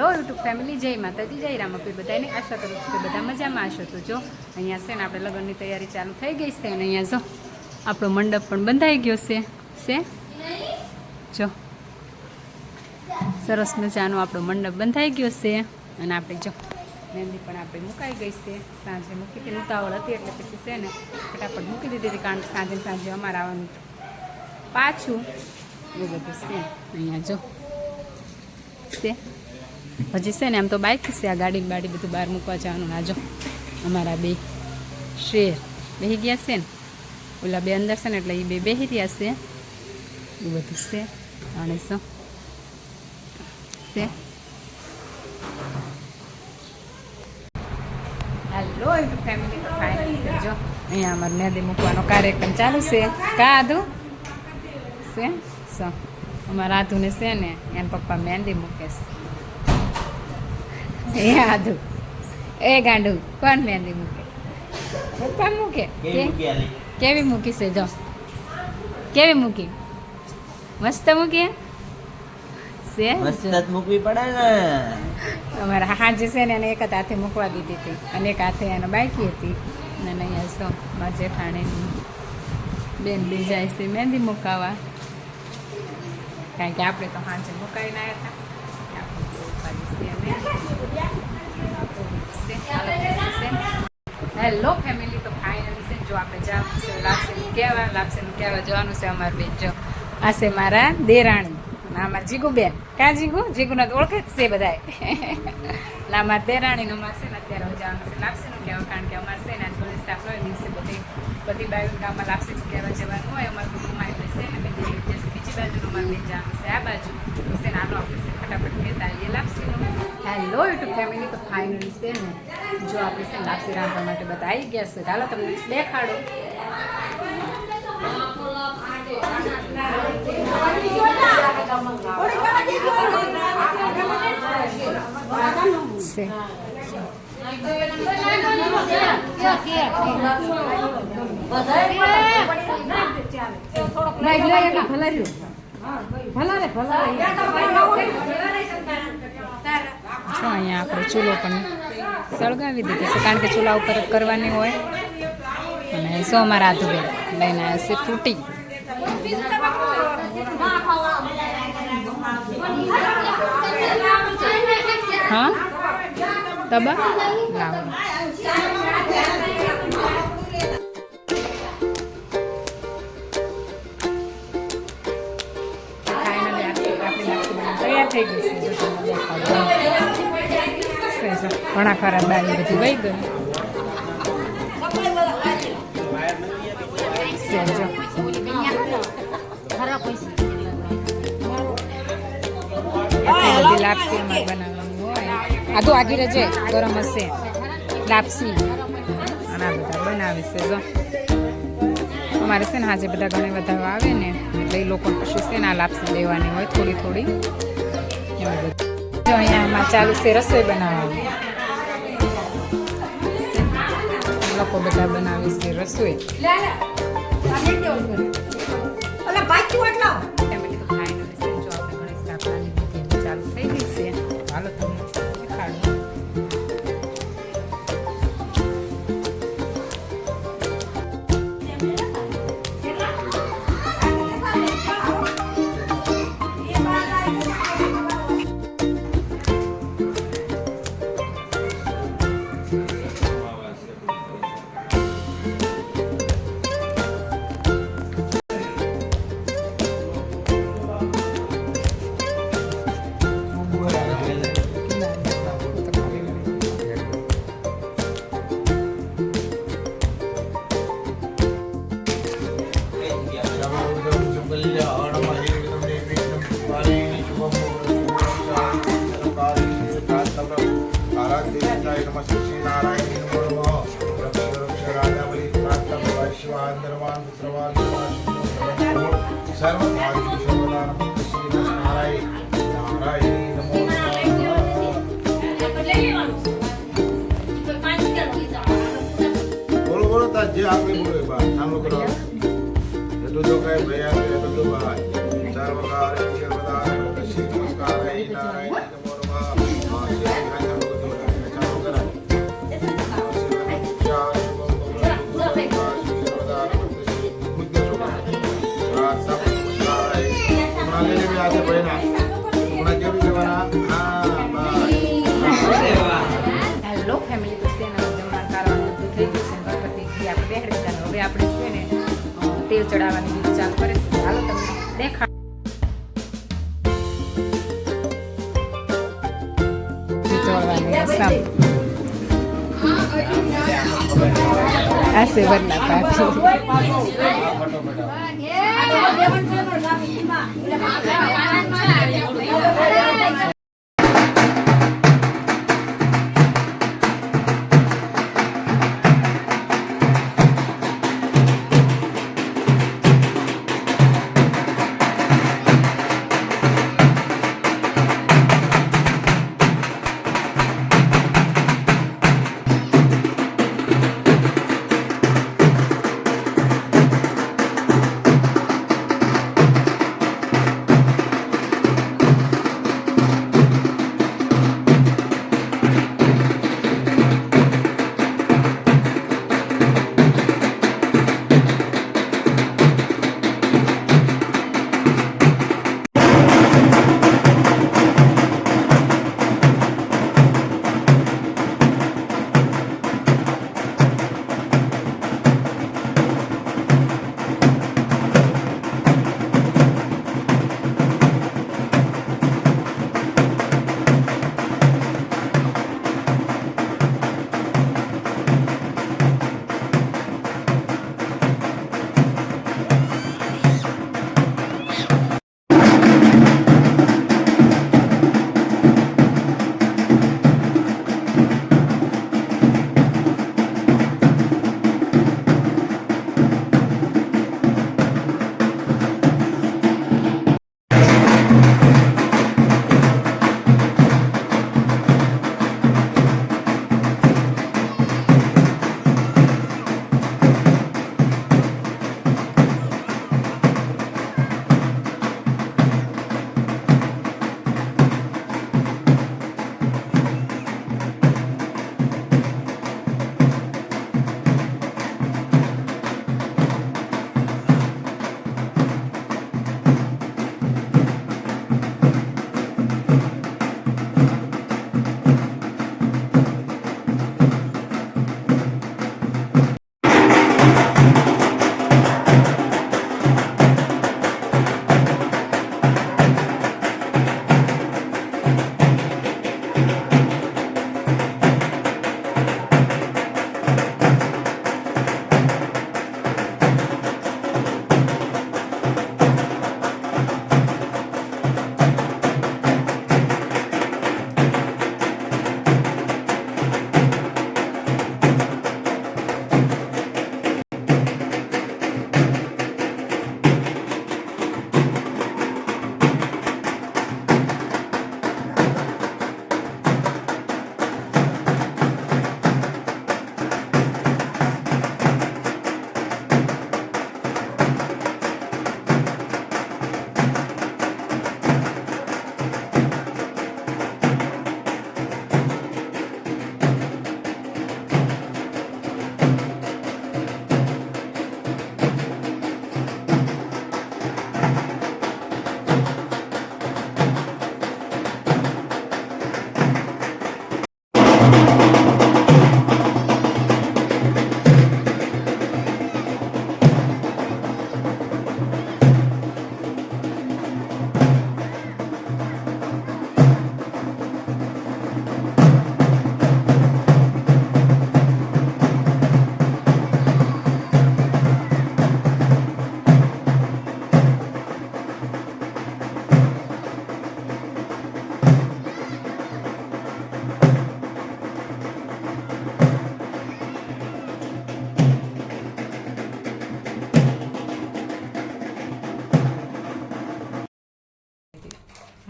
Hello YouTube family, જય માતાજી, જય રામપીર. બધાને આશા કરું છું કે બધા મજામાં હશો. તો જો અહીંયા છે ને આપણે લગ્નની તૈયારી ચાલુ થઈ ગઈ છે અને અહીંયા જો આપણો મંડપ પણ બંધાઈ ગયો છે જો સરસ મજાનો આપણો મંડપ બંધાઈ ગયો છે અને આપણે જો મહેંદી પણ આપણે મુકાઈ ગઈ છે. સાંજે મૂકી હતી, ઉતાવળ હતી એટલે પછી છે ને ફટાફટ મૂકી દીધી હતી, કારણ કે સાંજે અમારે આવવાનું પાછું એ બધું છે. અહીંયા જો છે હજી છે ને આમ તો બાઇક છે, આ ગાડી બાડી બધું બહાર મૂકવા જવાનું. આ જો અમારા બે શેર બેસી ગયા છે ને, ઓલા બે અંદર છે ને એટલે એ બે બેસી રહ્યા છે. એ બધું છે અને શું છે. હેલો ફેમિલી, તો ફાઇનલી છે જો અહીંયા અમારે મહેંદી મૂકવાનો કાર્યક્રમ ચાલુ છે. કા આધુ છે શું અમારા આધુને છે ને એના પપ્પા મહેંદી મૂકે છે. એ આધુ એ ગાંડુ કોણ મહેંદી મૂકે? પપ્પા મૂકે. કેવી મૂકી છે જો, કેવી મૂકી? મસ્ત મૂકી છે. મસ્ત મૂકવી પડે ને. અમારા હાજે છે ને એને એક જ હાથે મૂકવા દીધી હતી અને એક હાથે એને બાકી હતી. અને અહીંયા શું મારા જેઠાણી બેન બી જાય છે મહેંદી મુકાવા, કારણ કે આપણે તો હાજે મુકાઈને આવ્યા હતા. હેલો ફેમિલી, તો ફાઇનલી છે જો આપણે જવાનું છે લાપસીનું કહેવા જવાનું છે. અમારે બેન જો આ છે મારા દેરાણી, ના અમારા જીગુબેન. ક્યાં જીગુને તો ઓળખે જ છે બધા. ના અમારા દેરાણીનો અમારે છે ને અત્યારે જવાનું છે લાપસીનું કહેવા, કારણ કે અમારે છે ને થોડી સ્ટાફ હોય દિવસે બધી બાજુ ગામમાં લાપસીનું કહેવા જવાનું હોય. અમારે કુટુંબમાં એટલે છે ને બીજી બાજુનું અમારે બેન જવાનું છે. આ બાજુ છે ને આનો આપણે છે ફટાફટ કહેતા આવીએ લાપસીનું. હેલો યુટ્યુબ ફેમિલી, તો ફાઇનલી છે ને જો આપણે છે લાપસી રાંધવા માટે બધા આવી ગયા છે. ચાલો તમને દેખાડો. અહીંયા આપણે ચૂલો પણ સળગાવી દીધો છે, કારણ કે ચૂલા ઉપર કરવાની હોય. અને સો અમારા આધુબેન લઈને આવ્યા છે ફ્રૂટી. હા તબા લાવો. તૈયાર થઈ ગઈ છે. ઘણા ખરા બારી બધી વહી ગયું. લાપસી અમારે બનાવવાનું હોય. આ તો આગી રજે ગરમ હશે લાપસી અને આ બધા બનાવે છે. જો અમારે છે ને આજે બધા ઘણા બધા આવે ને એટલે એ લોકો પછી છે ને આ લાપસી લેવાની હોય થોડી થોડી. જો અહીંયા આમાં ચાલુ છે રસોઈ બનાવવાની. લોકો બધા બનાવે છે રસોઈ. ચાલુ થઈ ગઈ છે. હાલો તમને દેખાડું. જે આપણે બોલે બા નામ કરો એટલું તો કઈ ભૈયા છે એટલું તો બા ચાર વખત ઈશ્વર બધા શ્રી નમસ્કાર નારાયણ નમો નમઃ આગળ બી આજે ભાઈના થોડા કેવી લેવાના હા હેલો ફેમિલી તો છે ને જમવા કારવાનું બધું થઈ ગયું છે ગણપતિ આપણે બેહડી દીધા હવે આપણે છે ને તેલ ચડાવવાની રીત ચાલુ કરે છે હાલો તમને દેખાડ આ છે વરના પાછી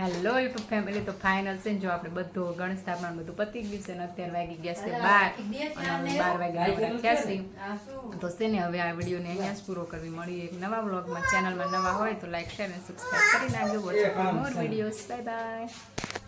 હેલો યુટ્યુબ ફેમિલી તો ફાઇનલ છે ને જો આપણે બધું ગણેશ સ્થાપના બધું પતી ગયું છે ને અત્યારે વાગી ગયા છે 12 અને 12 વાગ્યા થયા છે તો છે ને હવે આ વિડીયોને અહીંયા જ પૂરો કરવી મળીએ એક નવા વ્લોગમાં ચેનલમાં નવા હોય તો લાઈક શેર અને સબસ્ક્રાઈબ કરી નાખજો watch for more videos bye bye.